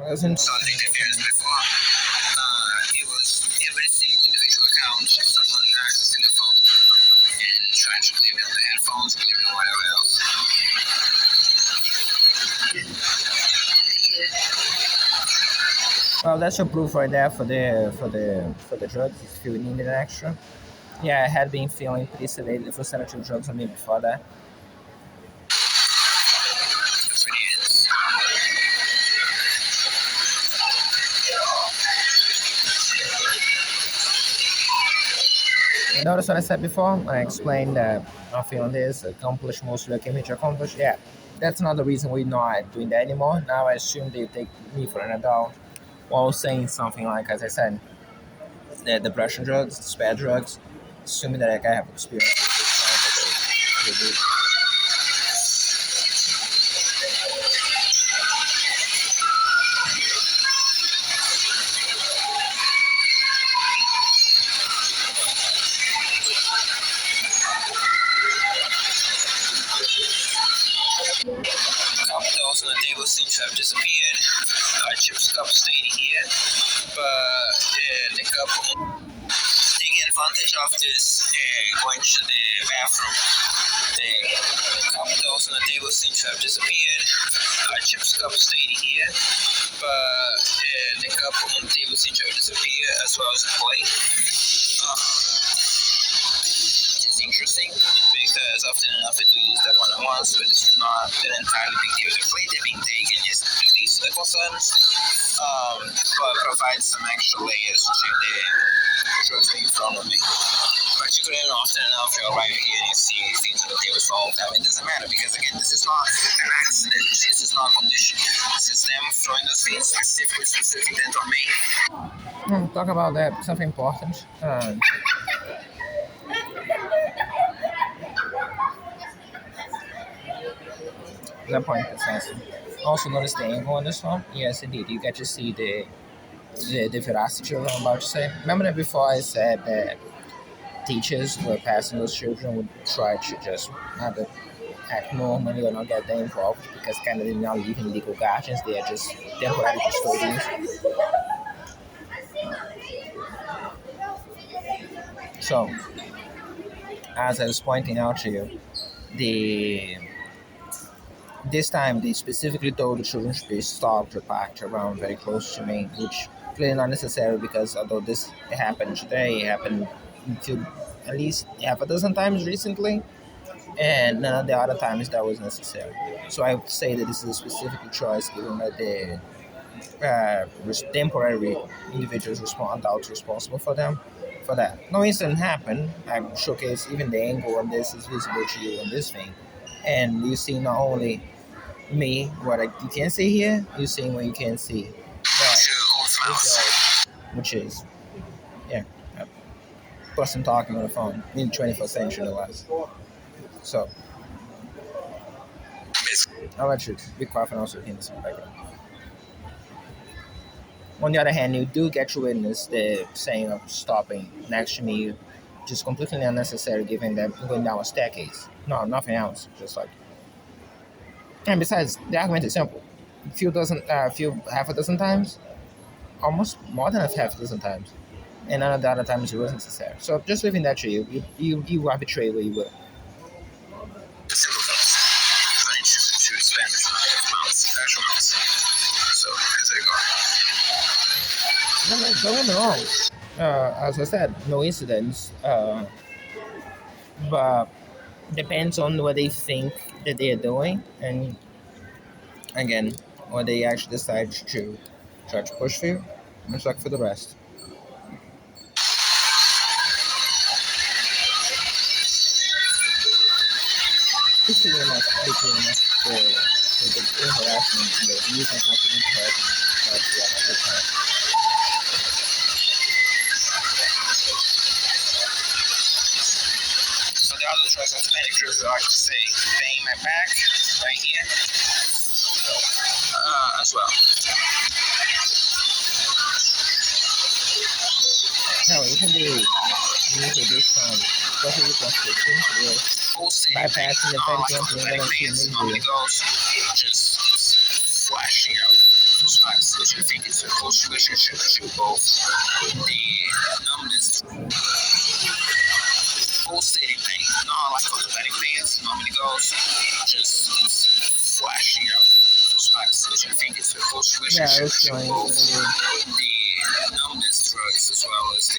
Doesn't Started interference before. It was every single individual account someone accessing the phone and trying to claim it on the headphones, claim it on whatever else. Well, that's your proof right there for the drugs. If you needed extra, yeah, I had been feeling pretty sedated for sedative drugs on me before that. That's what it is. You notice what I said before when I explained that I'm feeling this, accomplish most of what I came here to accomplish? Yeah, that's not the reason we're not doing that anymore. Now I assume they take me for an adult while saying something like, as I said, the depression drugs, the spare drugs, assuming that like, I have experience with this. Couple those on the table seem to have disappeared. Chips cup stayed here, but the couple taking advantage of this going to the bathroom. The couple those on the table seem to have disappeared. Chips cup stayed here, but the couple on the table seem to have disappeared as well as the plate. It's interesting because often enough I do use that one at once, but it's not an entirely big deal. The plate they're being taken is at least a concern, but provides some extra layers to the drugs being thrown on me. Particularly often enough you're arriving here and you see things on the table for a long time. It doesn't matter because again, this is not an accident. This is not a condition. This is them throwing those things specific intent on me. Talk about that, something important. That point precisely. Also notice the angle on this one. Yes, indeed. You get to see the veracity of what I'm about to say. Remember that before I said that teachers who are passing those children would try to just either act normally or not get them involved because kind of they're now leaving legal guardians. They are just temporary custodians. So, as I was pointing out to you, the this time they specifically told the children to be stopped or parked around very close to me, which clearly not necessary because although this happened today, it happened to at least half a dozen times recently, and none of the other times that was necessary. So I would say that this is a specific choice given by the temporary individuals adults responsible for them. For that, no incident happened. I showcase even the angle on this is visible to you on this thing, and you see not only me you can see here, you see what you can see. That which is yeah, a person talking on the phone in the 21st century, no less. So I'll let you be quiet and also hear this in the background. On the other hand, you do get to witness the saying of stopping next to me, which is completely unnecessary given that I'm going down a staircase. No, nothing else. Just like, and besides, the argument is simple. Few half a dozen times, almost more than half a dozen times, and none of the other times it was necessary. So just leaving that to you, you arbitrate where you will. Simple things. Trying to expand this amounts, actual amounts. So there you go. Don't get me wrong. As I said, no incidents. But depends on what they think that they are doing, and again, what they actually decide to try to push for you. Much luck for the rest. Thank you very much. Thank you very much for the harassment, the using confident harassment. So the other choice of pedicures I like to say bang my back right here as well. No, you can do this from special reconstruction bypassing the pedicure and going to move just flashing out. Just flex, which I think is a close relationship between both the numbness pulsating thing, not like automatic things normally goes, just it's flashing out those flex, which I think is a close Yeah, relationship it's between going both to the numbness drugs as well as the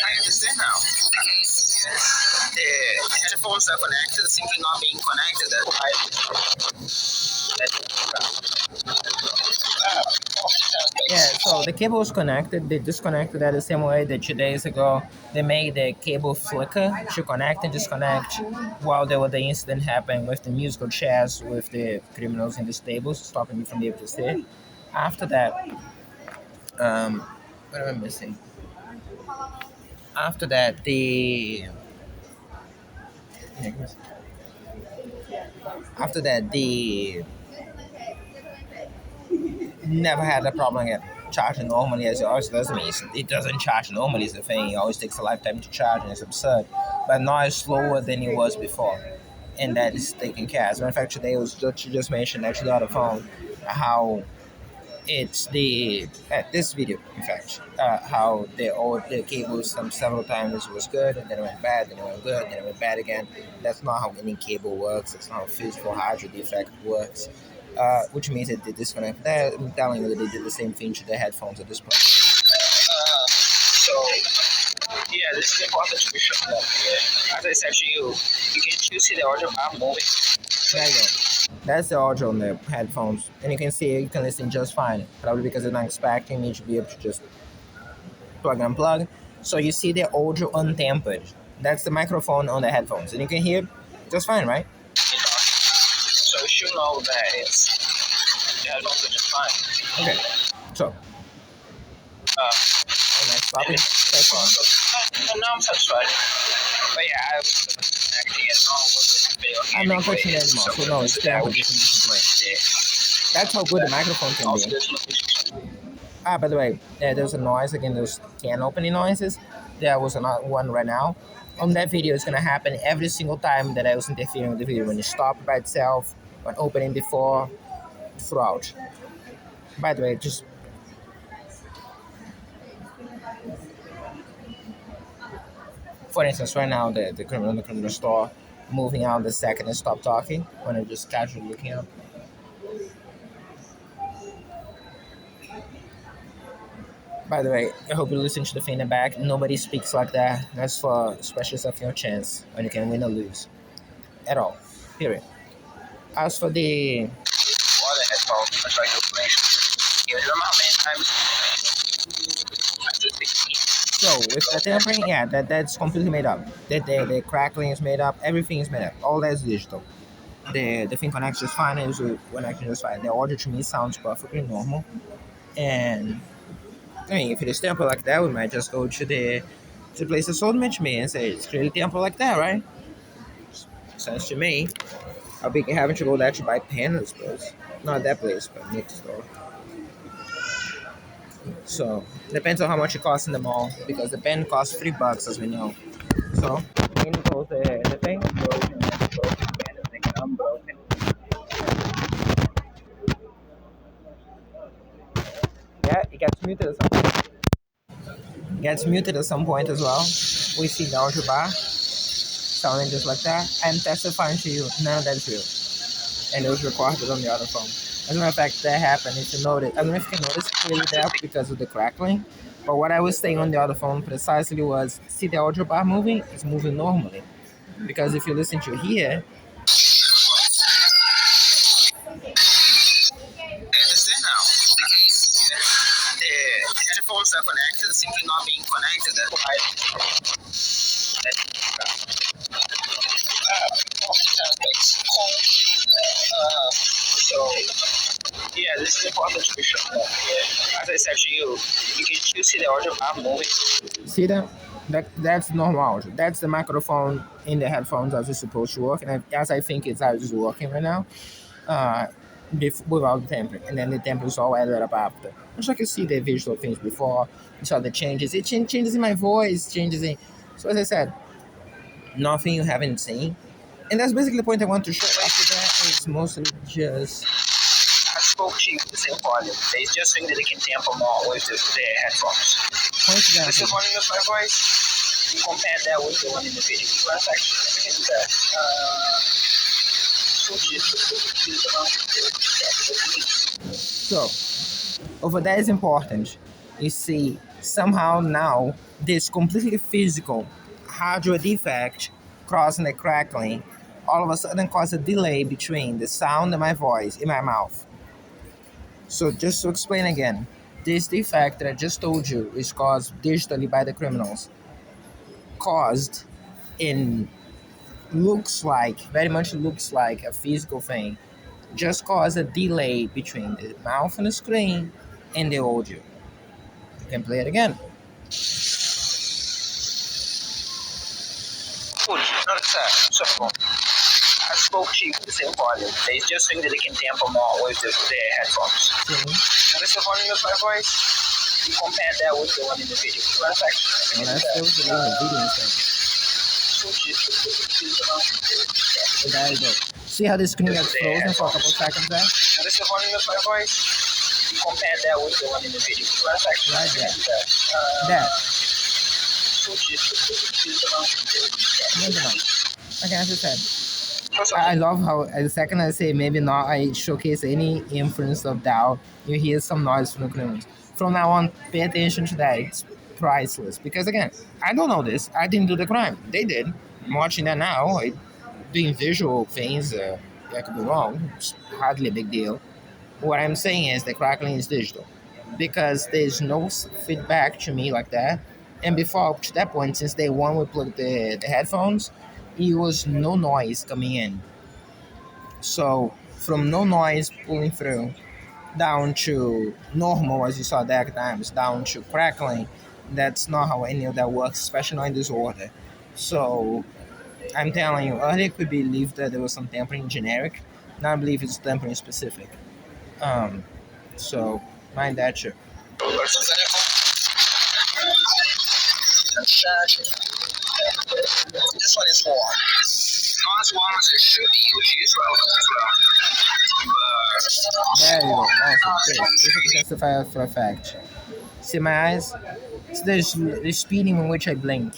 I understand now. The headphones are connected, simply not being connected. Yeah, so the cable was connected. They disconnected that the same way that 2 days ago they made the cable flicker to connect and disconnect while there was the incident happening with the musical chairs with the criminals in the stables, stopping me from being able to see. After that, um, what am I missing? After that, the never had a problem again. Charging normally as it always does me. It doesn't charge normally is the thing. It always takes a lifetime to charge and it's absurd. But now it's slower than it was before. And that is taken care of. As a matter of fact, today was what you just mentioned actually on the phone how it's the this video in fact how the cables some several times was good and then it went bad, then it went good, then it went bad again. That's not how any cable works. That's not how physical hydro defect works. Which means that they disconnect that. I'm telling you that they did the same thing to the headphones at this point. So yeah, this is important to be shown up. As I said to you, you can still see the audio bar moving. There you go. That's the audio on the headphones, and you can see you can listen just fine. Probably because they're not expecting me to be able to just plug and unplug. So you see the audio untampered. That's the microphone on the headphones, and you can hear just fine, right? So you should know that it's the headphones are just fine. Okay. So, am I stopping? No, I'm satisfied. But yeah, I was acting as normal with the I'm not touching it anymore, so no, it's tampered. You can complain. That's how good the microphone can be. By the way, there's a noise again. Those can opening noises. There was another one right now. On that video, it's gonna happen every single time that I was interfering with the video. When it stopped by itself, when opening before, throughout. By the way, just for instance, right now the criminal in the criminal store moving out the second and stop talking when I'm just casually looking up. By the way, I hope you listen to the thing in the back. Nobody speaks like that. That's for special stuff your chance when you can win or lose. At all. Period. As for the headphones, I try to explain. You know how many times so with the tampering, yeah, that's completely made up. The crackling is made up. Everything is made up. All that's digital. The thing connects just fine. It's connecting just fine. The audio to me sounds perfectly normal. And I mean, if it is tempered like that, we might just go to the place that sold it to me and say it's clearly tempered like that, right? Sounds to me. I'll be having to go there to buy pen, I suppose. Not that place, but next store. So depends on how much it costs in the mall because the pen costs $3 as we know. So in goes the thing. Yeah, it gets muted at some point. Gets muted at some point as well. We see the audio bar sounding just like that. I'm testifying to you, none of that is real. And it was recorded on the other phone. As a matter of fact, that happened. If you notice, I don't know if you can notice clearly that because of the crackling. But what I was saying on the other phone precisely was, see the audio bar moving? It's moving normally. Because if you listen to here, the headphones are connected, simply not being connected. That's why. So yeah, this is important to be shown. As I said to you, you can still see the audio bar moving. see that? That's normal. That's the microphone in the headphones as it's supposed to work, and as I think it's as it's working right now. Uh, without the tempering, and then the tempering is all added up after. I'm sure I can see the visual things before. You saw the changes. It changes in my voice, changes in. So as I said, nothing you haven't seen, and that's basically the point I want to show. After that, it's mostly just I spoke to you with the same volume. They just think that they can tamper more with their headphones. This is coincidentally. one in the my voice. You compare that with the one in the video. Let's actually we can do that. So over there is important. You see, somehow now this completely physical hardware defect causing the crackling all of a sudden cause a delay between the sound and my voice in my mouth. So just to explain again, this defect that I just told you is caused digitally by the criminals, caused in looks like very much looks like a physical thing, just cause a delay between the mouth and the screen and the audio. You can play it again. Good. Not that. So I spoke to you with the same volume. They just think that they can tamper more with their headphones. See? This is one in the my voice. You compare that with the one in the video. Let's actually Well, that's still the video instead. There you go. See how the screen gets frozen for a couple seconds there? This is one in the my voice. You compare that with the one in the video. Let's actually Right there. There. Maybe not. Okay, as I said, I love how the second I say maybe not, I showcase any inference of doubt. You hear some noise from the criminals. From now on, pay attention to that. It's priceless. Because again, I don't know this. I didn't do the crime. They did. I'm watching that now. Doing visual things, I could be wrong. It's hardly a big deal. What I'm saying is the crackling is digital. Because there's no feedback to me like that. And before up to that point, since day one we plugged the headphones, it was no noise coming in. So from no noise pulling through down to normal, as you saw that times, down to crackling, that's not how any of that works, especially not in this order. So I'm telling you, earlier could believe that there was some tampering generic. Now I believe it's tampering specific. So mind that shit. This one is warm. Not as warm as it should be, which is There you go. Awesome. This I can testify for a fact. See my eyes? It's the speed in which I blink.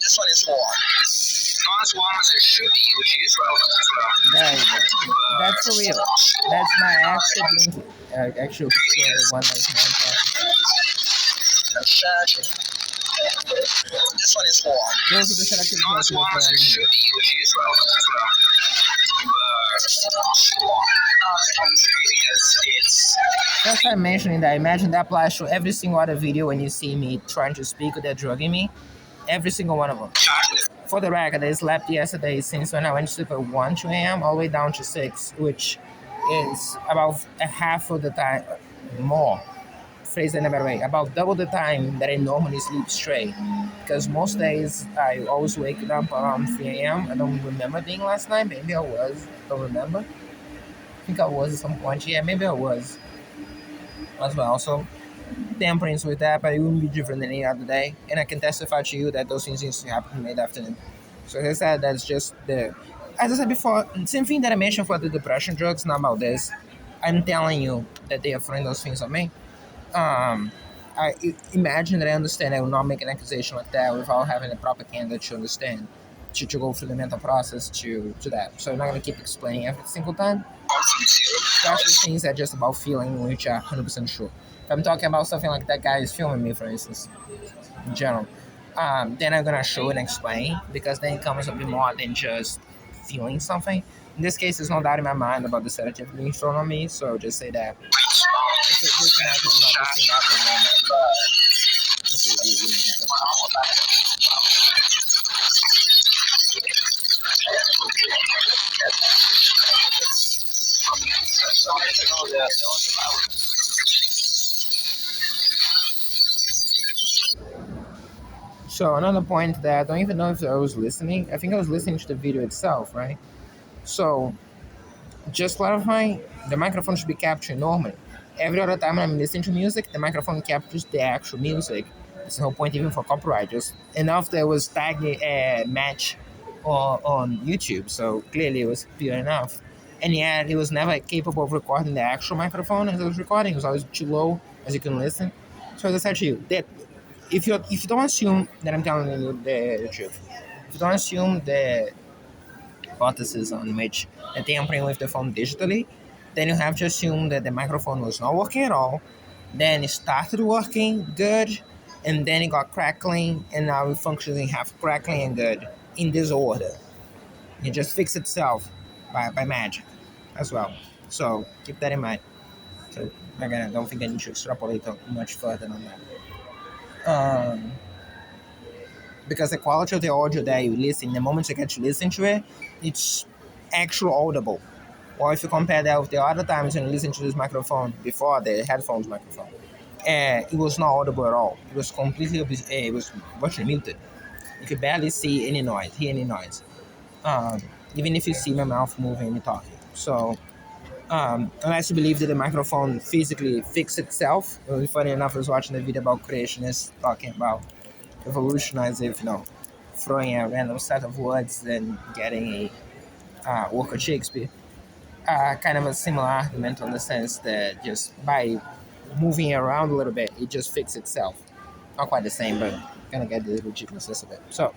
This one is warm. Not as warm as it should be, which is There you go. That's for real. That's my actual blink. Actual the one that is not. This one is warm. Those are the selected Not as warm as it should be, which is That's why I'm mentioning that. Imagine that applies to every single other video when you see me trying to speak with that drugging me. Every single one of them. For the record, I slept yesterday since when I went to sleep at 1 2 a.m. all the way down to 6, which is about a half of the time more. Phrase in a better way, about double the time that I normally sleep straight. Because most days I always wake up around 3 a.m. I don't remember being last night. Maybe I was. Don't remember. I think I was at some point. Yeah, maybe I was as well. So tamperings with that, but it wouldn't be different than any other day. And I can testify to you that those things used to happen in the afternoon. So as I said, that's just as I said before, same thing that I mentioned for the depression drugs, not about this. I'm telling you that they are throwing those things on me. I imagine that I understand. I will not make an accusation like that without having a proper candidate to understand, to go through the mental process to that. So I'm not going to keep explaining every single time. Especially things that are just about feeling, which are 100% sure. If I'm talking about something like that guy is filming me, for instance, in general, then I'm going to show and explain, because then it comes a bit more than just feeling something. In this case, there's no doubt in my mind about the sedative being thrown on me, so just say that. So another point that I don't even know if I was listening. I think I was listening to the video itself, right? So just clarifying, the microphone should be capturing normally. Every other time I'm listening to music, the microphone captures the actual music. There's no point even for copyright. Just enough there was tagging a match on YouTube, so clearly it was pure enough. And yet it was never capable of recording the actual microphone as it was recording. It was always too low as you can listen. So as I said to you, that if you don't assume that I'm telling you the truth, if you don't assume the hypothesis on which the tampering with the phone digitally, then you have to assume that the microphone was not working at all. Then it started working good, and then it got crackling, and now it functioning half crackling and good in this order. It just fixed itself by magic as well. So keep that in mind. So again, I don't think I need to extrapolate much further on that. Because the quality of the audio that you listen, the moment you get to listen to it, it's actual audible. Or if you compare that with the other times when you listen to this microphone before the headphones microphone, it was not audible at all. It was completely, it was virtually muted. You could barely see any noise, hear any noise, um, even if you see my mouth moving and talking. So, unless you believe that the microphone physically fixed itself. It was funny enough, I was watching a video about creationists talking about evolutionize if throwing a random set of words and getting a work of Shakespeare. Kind of a similar argument on the sense that just by moving around a little bit, it just fixes itself. Not quite the same, but gonna get the ridiculousness of it. So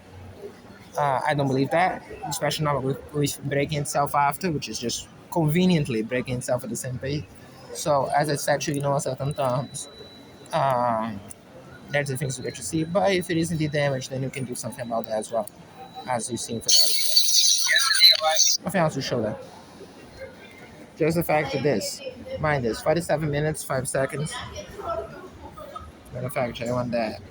I don't believe that, especially not with breaking itself after, which is just conveniently breaking itself at the same page. So as I said to certain terms, um, that's the things we get to see. But if it is indeed damaged, then you can do something about that as well, as you've seen for the article. Nothing else to show that. Just the fact that this, mind this, 47 minutes, 5 seconds. Matter of fact, I want that.